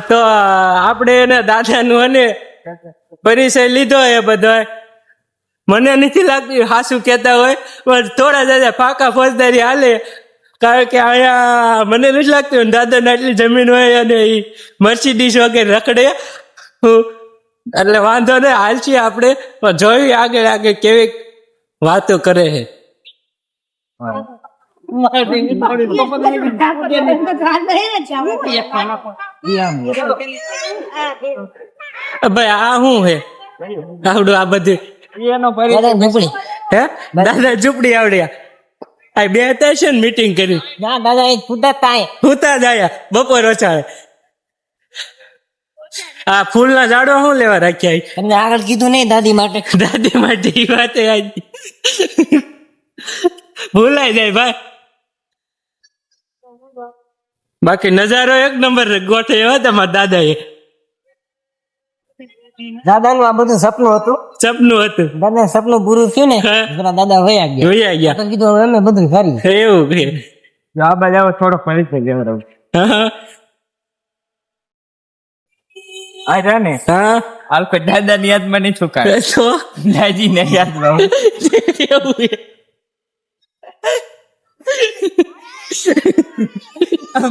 તો આપણે એને દાદાનું અને પરિચય લીધો એ બધો. મને નથી લાગતું હાસુ કહેતા હોય, પણ થોડા દાદા પાકા ફોજદારી હાલે. કારણ કે અહીંયા મને નથી લાગતું દાદાને આટલી જમીન હોય અને એ મર્સિડીઝ વગેરે રખડે. એટલે વાંધો નહીં, હાલશી આપણે. પણ જોયું આગળ આગળ કેવી વાતો કરે છે. ભાઈ આ શું હે આવડું આ બધું? હે દાદા ઝૂંપડી આવડ્યા? આ બે હતા છે ને મીટિંગ કરી? હુતા જ આયા બપોર ઓછાળે. આ ફૂલ ના ઝાડો શું લેવા રાખ્યા? તમને આગળ કીધું નહીં દાદી માટે. દાદી માટે એ વાત ભૂલાઈ જાય ભાઈ. બાકી નજારો એક નંબર ગોઠવ્યો તમારા દાદા એ. દાદાનું આ બધું સપનું હતું. સપનું હતું. દાદા સપનું પૂરું થયું ને, દાદા વયા ગયા. તો કીધું હવે અમે બધું કરી. એવું કે આ બાજુ થોડો પરિચય દેવડાવું. આ ને હા આલકો દાદા ની યાદમાં નહીં છુકાય, તો દાદી ને યાદમાં. એવું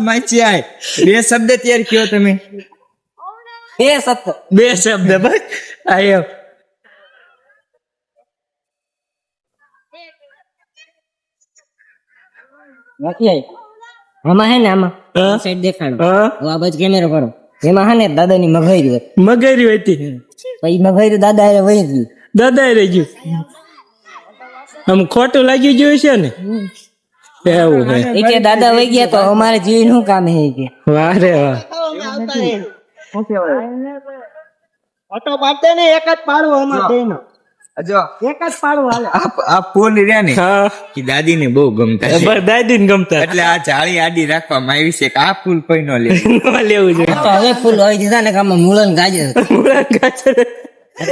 માચી આય બે શબ્દ તૈયાર કયો તમે. બે શબ્દ ભાઈ. આ આમાં હે ને, આમાં સાઈડ દેખાડો, આ બાજુ કેમેરો કરો. એમાં હે ને દાદા ની મગરી હતી. મગરી હતી. પછી મગરી દાદા એ વહી ગયું. દાદા રહી ગયું. આમ ખોટું લાગી ગયું છે ને. એવું હે. એ કે દાદા વહી ગયા તો અમારે જીવ નું કામ હે કે. વાહ રે વાહ. ઓટો પાડતે ને એક જ પાડવો અમાર દેનો. જો એક જ પાડવો હાલે. આ ફૂલ રહ્યા ને કે દાદી ને બહુ ગમતા છે. દાદી ને ગમતા એટલે આ જાળી આડી રાખવામાં આવી છે કે આ ફૂલ કોઈ ન લે. લેવું જોઈએ. તો હવે ફૂલ આવી દીધા ને કામ મૂળન ગાજર.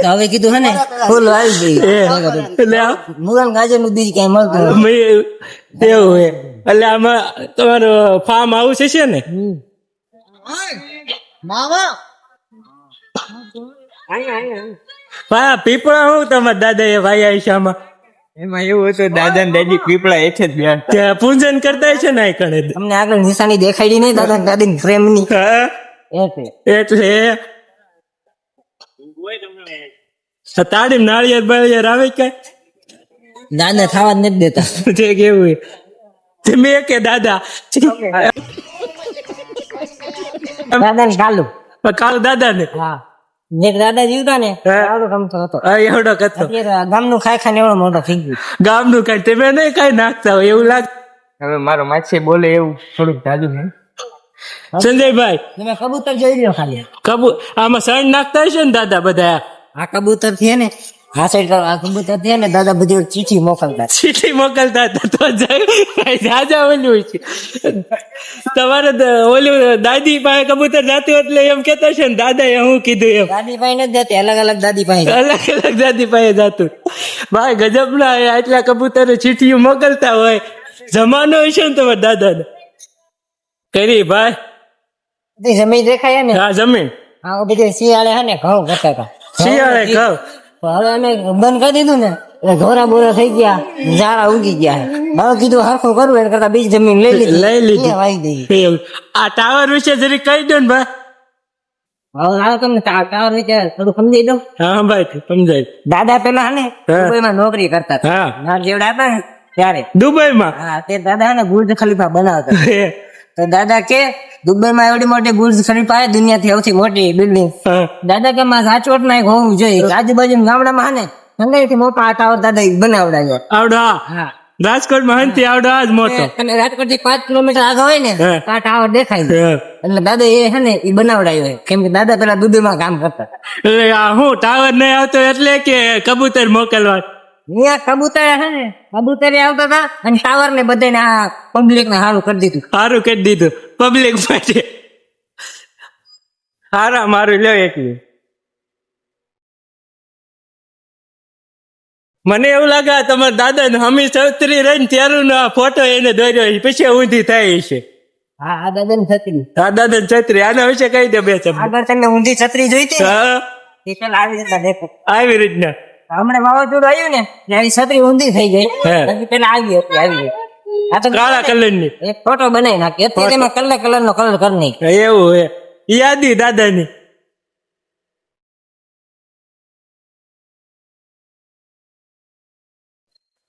તો હવે કીધું હે ને ફૂલ આવી ગઈ. એટલે મૂળન ગાજર નું બીજ કઈ મળતું એવું હે. એટલે આમાં તમારું ફાર્મ હાઉસ છે ને? પીપળા હું તમારા દાદા એ ભાઈ આયશામાં? એમાં એવું હતું દાદા ને દાદી પીપળા હેઠે જ બેઠા પૂજન કરતા છે ને કણે. અમને આગળ નિશાની દેખાડી નહીં દાદા દાદી ની પ્રેમ ની. એટલે તાળી નાળિયેર બાળિયેર આવે કે દાદા ખાવા જ નથી દેતા. છે કેવું તમે કે દાદા દાદા ને કાલુ કાળુ દાદા ને? હા, જે દાદા જીવતા ને આવડો ગમતો હતો. એવડો કથો ગામનું ખાઈ ખાઈને એવડો મોટો થઈ ગયો. ગામનું કઈ તમે નહીં કઈ નાખતા હોય એવું લાગ. હવે મારો માછી બોલે એવું થોડુંક જાજુ છે. સંજયભાઈ તમે કબૂતર જોઈ લ્યો ખાલી. આમાં સણ નાખતા હશે ને દાદા બધા? આ કબૂતર થી ને આ સાઈડ કરો. આ કબૂતર થી ને દાદા બધી ચીઠી મોકલતા. ચીઠી મોકલતા હતા તો જાજા ઓલું હોય છે. તમારે ઓલું દાદી પાસે કબૂતર જાતું એટલે એમ કેતા છે ને દાદા એ હું કીધું એમ. દાદી પાસે નથી જતી, અલગ અલગ દાદી પાસે. અલગ અલગ દાદી પાસે જાતું. ભાઈ ગજબ ના આટલા કબૂતર ચીઠીઓ મોકલતા હોય. જમાનો હોય છે ને તમારા દાદા ને કરી ભાઈ. જમીન દેખાય ને? હા જમીન. આ બધી શિયાળે હે ને ઘઉં કરતા હતા. શિયાળે ઘઉં. હવે અમે બંધ કરી દીધું ને એટલે ઘોરા બોરા થઈ ગયા, ઝાડા ઉગી ગયા. હવે કીધું હરખું કરવું એને કરતા બીજી જમીન લઈ લીધી. વાવી દઈએ. આ ટાવર વિશે જરી કહી દો ને ભાઈ. હવે આ તમને ટાવર વિશે થોડું સમજાઈ દઉં. હા ભાઈ સમજાય. દાદા પેલા ને દુબઈમાં નોકરી કરતા હતા. ના જેવડા હતા ને ત્યારે દુબઈમાં. હા, તે દાદા ને બુર્જ ખલીફા બનાવતા. તો દાદા કે દુબઈમાં એવડી મોટી બુર્જ ખલીફા છે, દુનિયાથી સૌથી મોટી બિલ્ડિંગ. દાદા કે માં રાજકોટ માં એક હોવું જોઈએ. આજુબાજુ ગામડામાં ને ઠંડાઈથી મોટો આ ટાવર દાદા બનાવડાયો. આવડો હા રાજકોટ માં હંતી આવડો આ જ મોટો. અને રાજકોટ થી 5 કિલોમીટર આગળ હોય ને આ ટાવર દેખાય. એટલે દાદા એ હે ને એ બનાવડાયો. કેમ કે દાદા પેલા દુબઈમાં કામ કરતા. એટલે હું ટાવર નહીં આવતો એટલે કે કબૂતર મોકલવા? અહીંયા કબૂતર હે ને કબૂતરે આવતા હતા અને ટાવર ને બધાને આ પબ્લિક ને સારું કરી દીધું. સારું કરી દીધું પબ્લિક માટે. હારા મારું લ્યો એકલી. મને એવું લાગે તમારા દાદા ને હમી સૌત્રી રહીને ત્યારનો આ ફોટો એને દોર્યો પછી ઊંધી થાય છે. હા આ દાદા ની છત્રી આ દાદા ને છત્રી આના વિશે કહી દે બે શબ્દ આગળ તમે ઊંધી છત્રી જોઈ હતી ને? હા એ પેલા આવી રીતના દેખો આવી રીતના હમણાં વાવાઝોડું આવ્યું ને ત્યારે છત્રી ઊંધી થઈ ગઈ હે. બાકી પેલા આવી હતી આવી ગઈ. આ તો કાળા કલર ની એક ફોટો બનાવી નાખી અત્યારે એમાં કલર નો કલર કરી નાખી. એવું હે યાદી દાદાની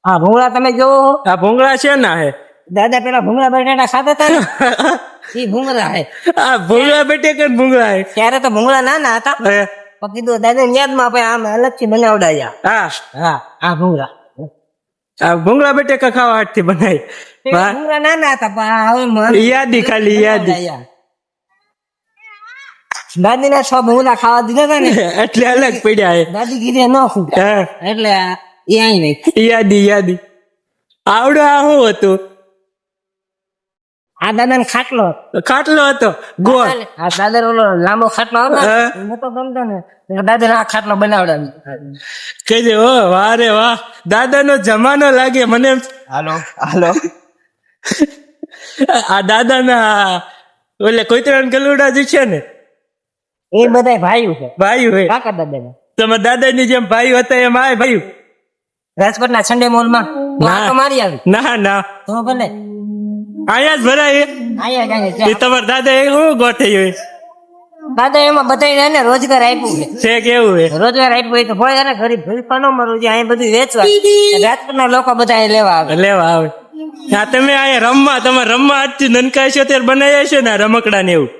હા ભૂંગળા તમે જોવો આ ભૂંગળા છે ના હે દાદા પેલા ભૂંગળા બટાટા ખાતા હતા ને એ ભૂંગળા હે આ ભૂંગળા બેટે કે ભૂંગળા હે ત્યારે તો ભૂંગળા નાના હતા હે. પણ કીધું દાદા ની યાદમાં આપણે આમ અલગથી બનાવડાયા. હા હા આ ભૂંગળા આ ભૂંગળા બેટે ખાવા હાથથી બનાવી વાહ. ભૂંગળા નાના હતા પણ હવે યાદી ખાલી યાદી દાદી ના 6 ભૂંગળા ખાવા દીધા હતા ને એટલે અલગ પડ્યા હે દાદી કીધે ન ખૂટા હા એટલે એ આઈ નહીં. યાદી યાદી આવડો આ શું હતું આ દાદા ને ખાટલો હતો. ખાટલો હતો ગોળ આ દાદા ઓલો લાંબો ખાટલો હતો ને, હા. એ નતો ગમતો ને દાદા આ ખાટલો બનાવડાવી. કહેજે ઓ વાહ રે વાહ દાદાનો જમાનો લાગે મને એમ. હાલો હાલો આ દાદાના ઓલે કોઈતરાન ગલુડા જે છે ને એ બધા ભાઈઓ છે ભાઈ હોય કાકા દાદા ના. તમારા દાદાની જેમ ભાઈ હતા એમ આ ભાઈ રાજકોટ ના સન્ડે મોલ માં તો મારી આવી ના ના તો ભલે અહીંયા જ ભરાય આયા એ જાય તમારા દાદા એ શું ગોઠવ્યું હોય દાદા એમાં બધા ને રોજગાર આપ્યું છે. છે કેવું હોય રોજગાર આપ્યું હોય તો ભલે ને ગરીબ ભૂખા ન મરવું જોઈએ અહીંયા બધું વેચવા રાજકોટ ના લોકો બધા અહીં લેવા આવે. લેવા આવે હા તમે અહીંયા રમવા તમારે રમવા આજથી નનકાય છો ત્યારે બનાવ્યા છે ને આ રમકડા ને એવું